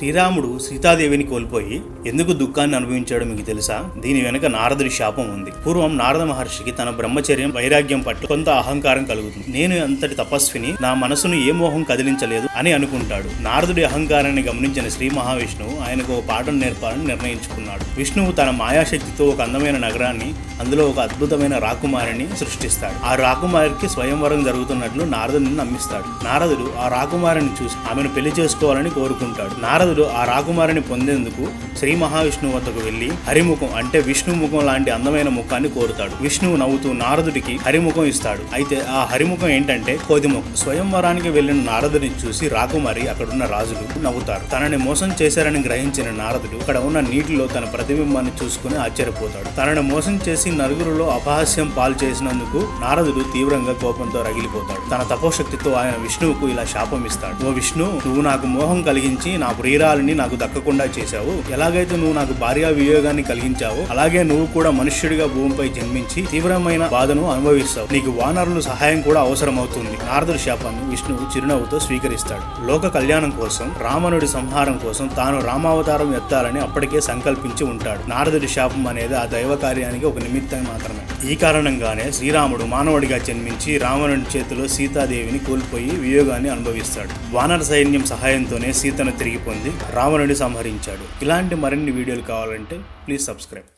శ్రీరాముడు సీతాదేవిని కోల్పోయి ఎందుకు దుఃఖాన్ని అనుభవించాడో మీకు తెలుసా? దీని వెనుక నారదుడి శాపం ఉంది. పూర్వం నారద మహర్షికి తన బ్రహ్మచర్యం వైరాగ్యం పట్ల కొంత అహంకారం కలుగుతుంది. నేను అంతటి తపస్విని, నా మనసును ఏ మోహం కదిలించలేదు అని అనుకుంటాడు. నారదుడి అహంకారాన్ని గమనించిన శ్రీ మహావిష్ణువు ఆయనకు ఒక పాఠం నేర్పాలని నిర్ణయించుకున్నాడు. విష్ణువు తన మాయాశక్తితో ఒక అందమైన నగరాన్ని, అందులో ఒక అద్భుతమైన రాకుమారిని సృష్టిస్తాడు. ఆ రాకుమారికి స్వయంవరం జరుగుతున్నట్లు నారదుడిని నమ్మిస్తాడు. నారదుడు ఆ రాకుమారిని చూసి ఆమెను పెళ్లి చేసుకోవాలని కోరుకుంటాడు. నారదుడు ఆ రాకుమారిని పొందేందుకు శ్రీ మహావిష్ణువు వద్దకు వెళ్లి హరిముఖం అంటే విష్ణు ముఖం లాంటి అందమైన ముఖాన్ని కోరుతాడు. విష్ణువు నవ్వుతూ నారదుడికి హరిముఖం ఇస్తాడు. అయితే ఆ హరిముఖం ఏంటంటే కోతిముఖం. స్వయంవరానికి వెళ్లిన నారదుడిని చూసి రాకుమారి, అక్కడున్న రాజులు నవ్వుతారు. తనని మోసం చేశారని గ్రహించిన నారదుడు అక్కడ ఉన్న నీటిలో తన ప్రతిబింబాన్ని చూసుకుని ఆశ్చర్యపోతాడు. తనని మోసం చేసి నలుగురిలో అపహాస్యం పాలు చేసినందుకు నారదుడు తీవ్రంగా కోపంతో రగిలిపోతాడు. తన తపోశక్తితో ఆయన విష్ణువుకు ఇలా శాపం ఇస్తాడు. ఓ విష్ణు, నువ్వు నాకు మోహం కలిగించి నా ప్రియురాలిని నాకు దక్కకుండా చేశావు. ఎలాగైతే నువ్వు నాకు భార్యా వియోగాన్ని కలిగించావో అలాగే నువ్వు కూడా మనుష్యుడిగా భూమిపై జన్మించి తీవ్రమైన బాధను అనుభవిస్తావు. నీకు వానరుల సహాయం కూడా అవసరమవుతుంది. నారదుడి శాపాన్ని విష్ణువు చిరునవ్వుతో స్వీకరిస్తాడు. లోక కళ్యాణం కోసం, రావణుడి సంహారం కోసం తాను రామావతారం ఎత్తాలని అప్పటికే సంకల్పించి ఉంటాడు. నారదుడి శాపం అనేది ఆ దైవ కార్యానికి ఒక నిమిత్తం మాత్రమే. ఈ కారణంగానే శ్రీరాముడు మానవుడిగా జన్మించి రావణుడి చేతిలో సీతాదేవిని కోల్పోయి వియోగాన్ని అనుభవిస్తాడు. వానర సైన్యం సహాయంతోనే సీతను తిరిగి పొంది రావణుడిని సంహరించాడు. ఇలాంటి మరిన్ని వీడియోలు కావాలంటే ప్లీజ్ సబ్స్క్రైబ్.